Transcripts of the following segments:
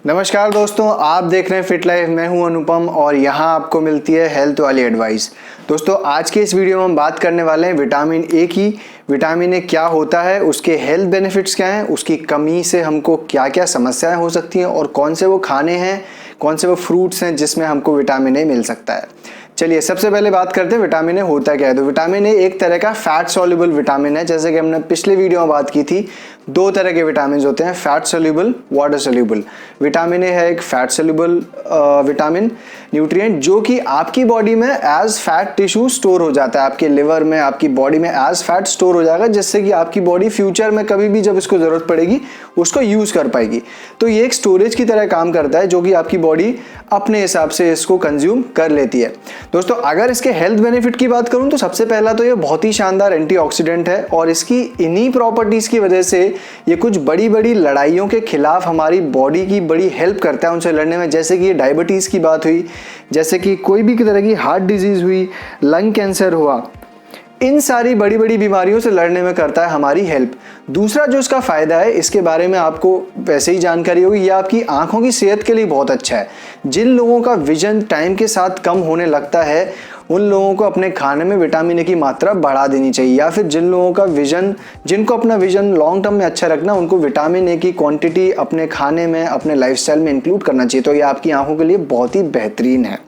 नमस्कार दोस्तों, आप देख रहे हैं फिट लाइफ। मैं हूं अनुपम और यहां आपको मिलती है हेल्थ वाली एडवाइस। दोस्तों, आज के इस वीडियो में हम बात करने वाले हैं विटामिन ए की। विटामिन ए क्या होता है, उसके हेल्थ बेनिफिट्स क्या हैं, उसकी कमी से हमको क्या क्या समस्याएं हो सकती हैं और कौन से वो खाने हैं, कौन से वो फ्रूट्स हैं जिसमें हमको विटामिन ए मिल सकता है। चलिए सबसे पहले बात करते हैं विटामिन ए होता क्या है। तो विटामिन ए एक तरह का फैट सॉल्युबल विटामिन है। जैसे कि हमने पिछले वीडियो में बात की थी, दो तरह के विटामिन होते हैं, fat soluble, water soluble. Vitamin A है एक फैट सॉल्युबल विटामिन न्यूट्रिएंट जो कि आपकी बॉडी में एज फैट टिश्यू स्टोर हो जाता है, आपके लिवर में, आपकी बॉडी में एज फैट स्टोर हो जाएगा, जिससे कि आपकी बॉडी फ्यूचर में कभी भी जब इसको जरूरत पड़ेगी उसको यूज कर पाएगी। तो ये एक स्टोरेज की तरह काम करता है जो कि आपकी बॉडी अपने हिसाब से इसको कंज्यूम कर लेती है। दोस्तों, अगर इसके हेल्थ बेनिफिट की बात करूं तो सबसे पहला तो ये बहुत ही शानदार एंटीऑक्सीडेंट है और इसकी इन्हीं प्रॉपर्टीज की वजह से ये कुछ बड़ी बड़ी लड़ाइयों के खिलाफ हमारी बॉडी की बड़ी हेल्प करता है उनसे लड़ने में। जैसे कि ये डायबिटीज की बात हुई, जैसे कि कोई भी तरह की हार्ट डिजीज हुई, लंग कैंसर हुआ, इन सारी बड़ी बड़ी बीमारियों से लड़ने में करता है हमारी हेल्प। दूसरा जो इसका फायदा है, इसके बारे में आपको वैसे ही जानकारी होगी, ये आपकी आंखों की सेहत के लिए बहुत अच्छा है। जिन लोगों का विजन टाइम के साथ कम होने लगता है उन लोगों को अपने खाने में विटामिन ए की मात्रा बढ़ा देनी चाहिए, या फिर जिन लोगों का विजन, जिनको अपना विजन लॉन्ग टर्म में अच्छा रखना, उनको विटामिन ए की क्वांटिटी अपने खाने में, अपने लाइफस्टाइल में इंक्लूड करना चाहिए। तो ये आपकी आंखों के लिए बहुत ही बेहतरीन है।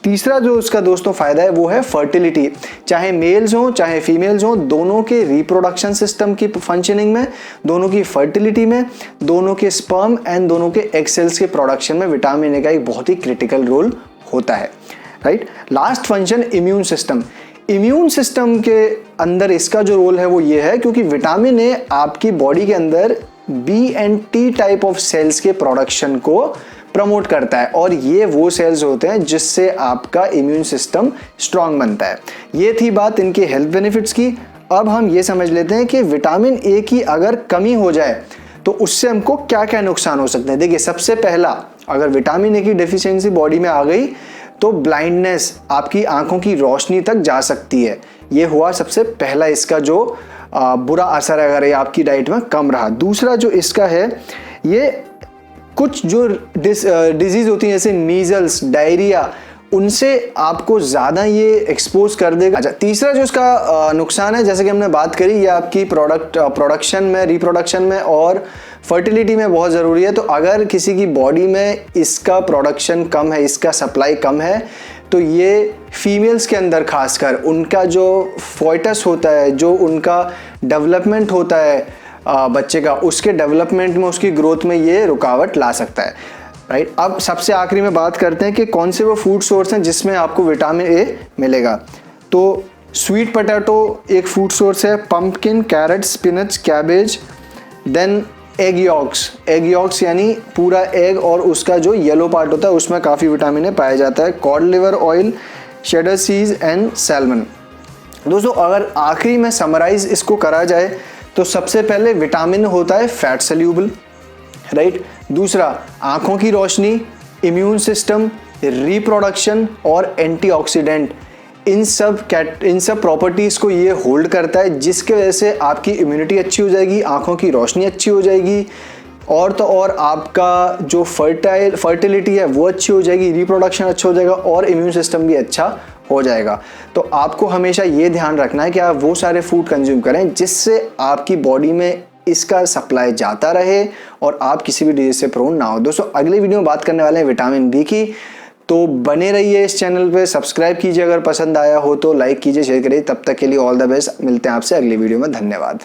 तीसरा जो उसका दोस्तों फायदा है वो है फर्टिलिटी। चाहे मेल्स हों चाहे फीमेल्स हों, दोनों के रिप्रोडक्शन सिस्टम की फंक्शनिंग में, दोनों की फर्टिलिटी में, दोनों के स्पर्म एंड दोनों के एग सेल्स के प्रोडक्शन में विटामिन ए का एक बहुत ही क्रिटिकल रोल होता है। Right. Last function immune system. Immune system के अंदर इसका जो रोल है वो ये है, क्योंकि विटामिन ए आपकी बॉडी के अंदर B and T type of cells के प्रोडक्शन को प्रमोट करता है और ये वो सेल्स होते हैं जिससे आपका इम्यून सिस्टम स्ट्रांग बनता है। ये थी बात इनके हेल्थ बेनिफिट्स की। अब हम ये समझ लेते हैं कि विटामिन ए की अगर कमी हो जाए तो उससे हमको क्या क्या नुकसान हो सकते हैं। देखिए, सबसे पहला, अगर विटामिन ए की डेफिशिएंसी बॉडी में आ गई तो ब्लाइंडनेस, आपकी आंखों की रोशनी तक जा सकती है। ये हुआ सबसे पहला इसका जो बुरा असर है अगर ये आपकी डाइट में कम रहा। दूसरा जो इसका है, ये कुछ जो डिजीज होती है जैसे मीजल्स, डायरिया, उनसे आपको ज़्यादा ये एक्सपोज कर देगा। अच्छा, तीसरा जो इसका नुकसान है, जैसे कि हमने बात करी, ये आपकी प्रोडक्शन में, रिप्रोडक्शन में और फर्टिलिटी में बहुत ज़रूरी है। तो अगर किसी की बॉडी में इसका प्रोडक्शन कम है, इसका सप्लाई कम है, तो ये फीमेल्स के अंदर खासकर उनका जो फोइटस होता है, जो उनका डेवलपमेंट होता है बच्चे का, उसके डेवलपमेंट में, उसकी ग्रोथ में ये रुकावट ला सकता है। राइट। अब सबसे आखिरी में बात करते हैं कि कौन से वो फूड सोर्स हैं जिसमें आपको विटामिन ए मिलेगा। तो स्वीट पोटैटो एक फूड सोर्स है, pumpkin, carrot, spinach, cabbage, then egg yolks. Egg yolks यानी पूरा एग और उसका जो येलो पार्ट होता है उसमें काफ़ी विटामिन ए पाया जाता है। Cod liver oil, cheddar cheese and salmon. दोस्तों, अगर आखिरी में समराइज इसको करा जाए तो सबसे पहले विटामिन होता है फैट सॉल्युबल। राइट। दूसरा, आंखों की रोशनी, इम्यून सिस्टम, रिप्रोडक्शन और एंटीऑक्सीडेंट, इन सब प्रॉपर्टीज़ को ये होल्ड करता है, जिसके वजह से आपकी इम्यूनिटी अच्छी हो जाएगी, आंखों की रोशनी अच्छी हो जाएगी, और तो और आपका जो फर्टिलिटी है वो अच्छी हो जाएगी, रिप्रोडक्शन अच्छा हो जाएगा और इम्यून सिस्टम भी अच्छा हो जाएगा। तो आपको हमेशा ये ध्यान रखना है कि आप वो सारे फूड कंज्यूम करें जिससे आपकी बॉडी में इसका सप्लाई जाता रहे और आप किसी भी डिजीज से प्रोन ना हो। दोस्तों, अगले वीडियो में बात करने वाले हैं विटामिन बी की, तो बने रहिए इस चैनल पे, सब्सक्राइब कीजिए, अगर पसंद आया हो तो लाइक कीजिए, शेयर करिए। तब तक के लिए ऑल द बेस्ट। मिलते हैं आपसे अगली वीडियो में। धन्यवाद।